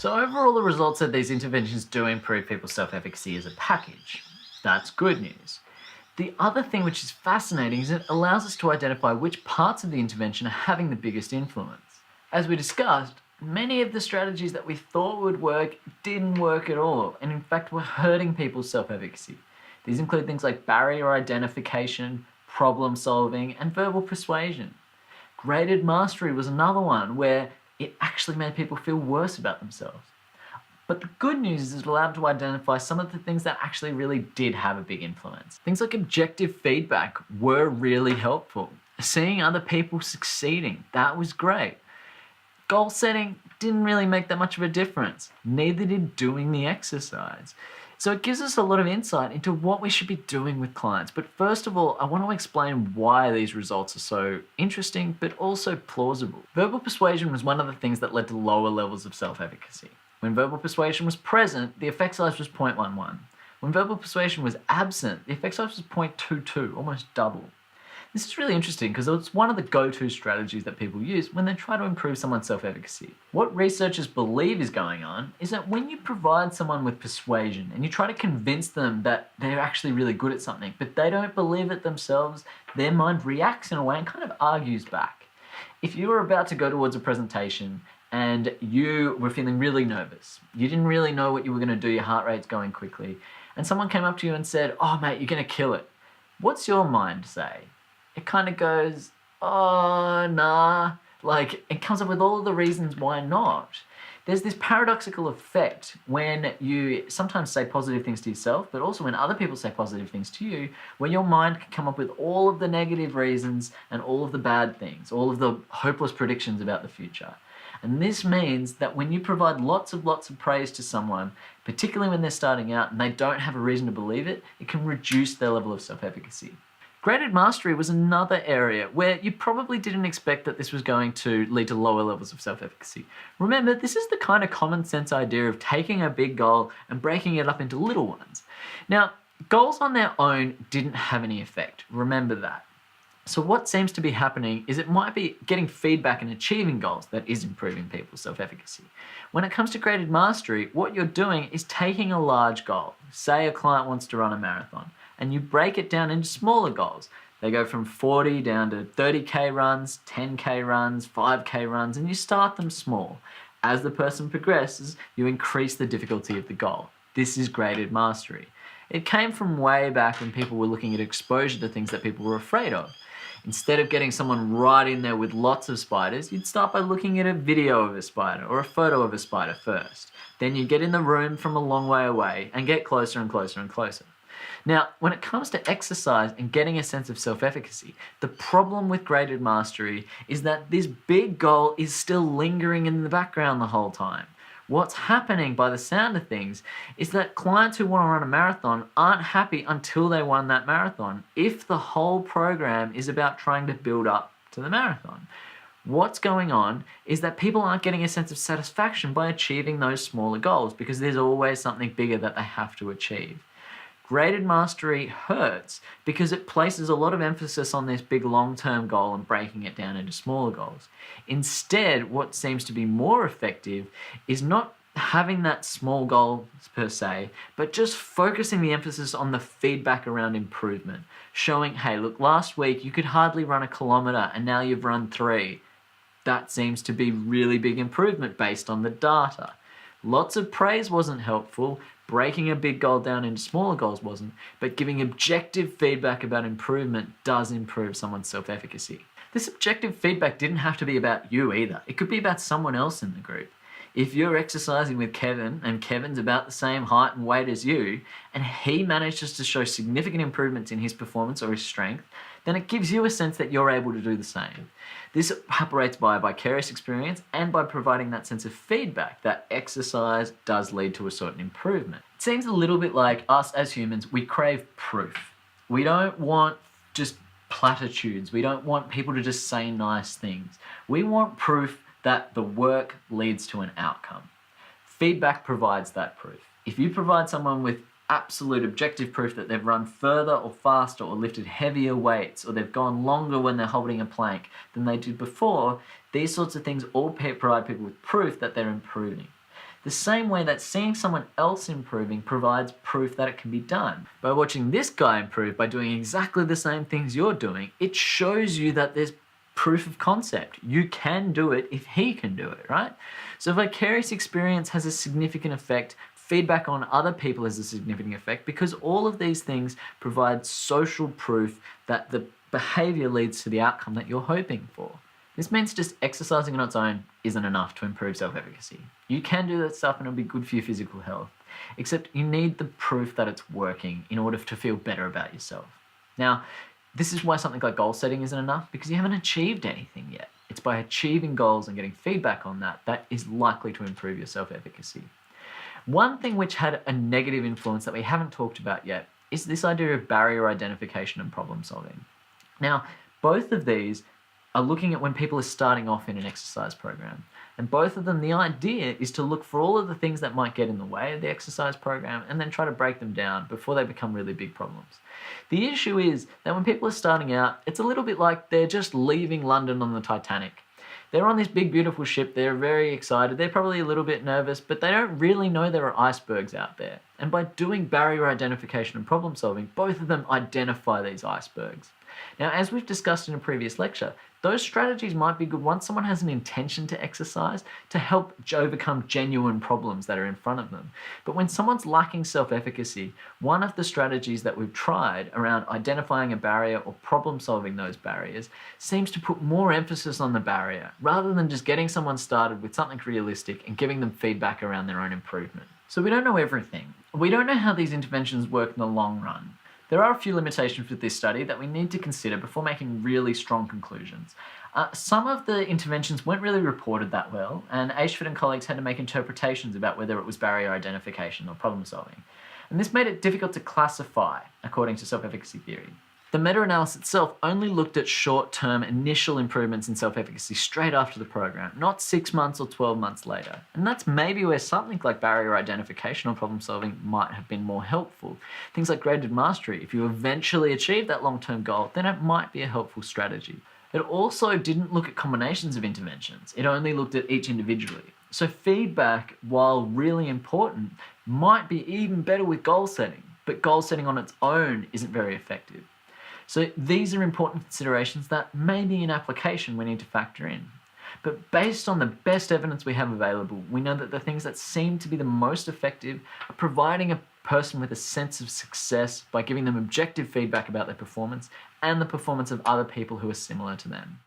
So overall, the results that these interventions do improve people's self-efficacy as a package. That's good news. The other thing which is fascinating is it allows us to identify which parts of the intervention are having the biggest influence. As we discussed, many of the strategies that we thought would work didn't work at all, and in fact were hurting people's self-efficacy. These include things like barrier identification, problem solving, and verbal persuasion. Graded mastery was another one where it actually made people feel worse about themselves. But the good news is it allowed to identify some of the things that actually really did have a big influence. Things like objective feedback were really helpful. Seeing other people succeeding, that was great. Goal setting didn't really make that much of a difference. Neither did doing the exercise. So it gives us a lot of insight into what we should be doing with clients. But first of all, I want to explain why these results are so interesting, but also plausible. Verbal persuasion was one of the things that led to lower levels of self-efficacy. When verbal persuasion was present, the effect size was 0.11. When verbal persuasion was absent, the effect size was 0.22, almost double. This is really interesting because it's one of the go-to strategies that people use when they try to improve someone's self-efficacy. What researchers believe is going on is that when you provide someone with persuasion and you try to convince them that they're actually really good at something, but they don't believe it themselves, their mind reacts in a way and kind of argues back. If you were about to go towards a presentation and you were feeling really nervous, you didn't really know what you were going to do, your heart rate's going quickly, and someone came up to you and said, "Oh mate, you're going to kill it." What's your mind say? It kind of goes, "Oh, nah." Like, it comes up with all of the reasons why not. There's this paradoxical effect when you sometimes say positive things to yourself, but also when other people say positive things to you, where your mind can come up with all of the negative reasons and all of the bad things, all of the hopeless predictions about the future. And this means that when you provide lots of praise to someone, particularly when they're starting out and they don't have a reason to believe it, it can reduce their level of self-efficacy. Graded mastery was another area where you probably didn't expect that this was going to lead to lower levels of self-efficacy. Remember, this is the kind of common sense idea of taking a big goal and breaking it up into little ones. Now, goals on their own didn't have any effect. Remember that. So what seems to be happening is it might be getting feedback and achieving goals that is improving people's self-efficacy. When it comes to graded mastery, what you're doing is taking a large goal. Say a client wants to run a marathon, and you break it down into smaller goals. They go from 40 down to 30K runs, 10K runs, 5K runs, and you start them small. As the person progresses, you increase the difficulty of the goal. This is graded mastery. It came from way back when people were looking at exposure to things that people were afraid of. Instead of getting someone right in there with lots of spiders, you'd start by looking at a video of a spider or a photo of a spider first. Then you get in the room from a long way away and get closer and closer and closer. Now, when it comes to exercise and getting a sense of self-efficacy, the problem with graded mastery is that this big goal is still lingering in the background the whole time. What's happening by the sound of things is that clients who want to run a marathon aren't happy until they won that marathon, if the whole program is about trying to build up to the marathon. What's going on is that people aren't getting a sense of satisfaction by achieving those smaller goals because there's always something bigger that they have to achieve. Graded mastery hurts because it places a lot of emphasis on this big long-term goal and breaking it down into smaller goals. Instead, what seems to be more effective is not having that small goal per se, but just focusing the emphasis on the feedback around improvement. Showing, hey, look, last week you could hardly run a kilometer and now you've run 3. That seems to be really big improvement based on the data. Lots of praise wasn't helpful. Breaking a big goal down into smaller goals wasn't, but giving objective feedback about improvement does improve someone's self-efficacy. This objective feedback didn't have to be about you either. It could be about someone else in the group. If you're exercising with Kevin and Kevin's about the same height and weight as you, and he manages to show significant improvements in his performance or his strength, then it gives you a sense that you're able to do the same. This operates by a vicarious experience and by providing that sense of feedback that exercise does lead to a certain improvement. It seems a little bit like us as humans, we crave proof. We don't want just platitudes. We don't want people to just say nice things. We want proof that the work leads to an outcome. Feedback provides that proof. If you provide someone with absolute objective proof that they've run further or faster or lifted heavier weights or they've gone longer when they're holding a plank than they did before, these sorts of things all provide people with proof that they're improving. the same way that seeing someone else improving provides proof that it can be done. By watching this guy improve by doing exactly the same things you're doing, it shows you that there's proof of concept. You can do it if he can do it, right? So vicarious experience has a significant effect. Feedback on other people has a significant effect because all of these things provide social proof that the behavior leads to the outcome that you're hoping for. This means just exercising on its own isn't enough to improve self-efficacy. You can do that stuff and it'll be good for your physical health, except you need the proof that it's working in order to feel better about yourself. Now, this is why something like goal setting isn't enough, because you haven't achieved anything yet. It's by achieving goals and getting feedback on that is likely to improve your self-efficacy. One thing which had a negative influence that we haven't talked about yet is this idea of barrier identification and problem solving. Now, both of these are looking at when people are starting off in an exercise program. And both of them, the idea is to look for all of the things that might get in the way of the exercise program and then try to break them down before they become really big problems. The issue is that when people are starting out, it's a little bit like they're just leaving London on the Titanic. They're on this big, beautiful ship. They're very excited. They're probably a little bit nervous, but they don't really know there are icebergs out there. And by doing barrier identification and problem solving, both of them identify these icebergs. Now, as we've discussed in a previous lecture, those strategies might be good once someone has an intention to exercise to help overcome genuine problems that are in front of them. But when someone's lacking self-efficacy, one of the strategies that we've tried around identifying a barrier or problem solving those barriers seems to put more emphasis on the barrier rather than just getting someone started with something realistic and giving them feedback around their own improvement. So we don't know everything. We don't know how these interventions work in the long run. There are a few limitations with this study that we need to consider before making really strong conclusions. Some of the interventions weren't really reported that well, and Ashford and colleagues had to make interpretations about whether it was barrier identification or problem solving. And this made it difficult to classify according to self-efficacy theory. The meta-analysis itself only looked at short-term initial improvements in self-efficacy straight after the program, not 6 months or 12 months later. And that's maybe where something like barrier identification or problem solving might have been more helpful. Things like graded mastery, if you eventually achieve that long-term goal, then it might be a helpful strategy. It also didn't look at combinations of interventions. It only looked at each individually. So feedback, while really important, might be even better with goal setting, but goal setting on its own isn't very effective. So these are important considerations that maybe in application we need to factor in. But based on the best evidence we have available, we know that the things that seem to be the most effective are providing a person with a sense of success by giving them objective feedback about their performance and the performance of other people who are similar to them.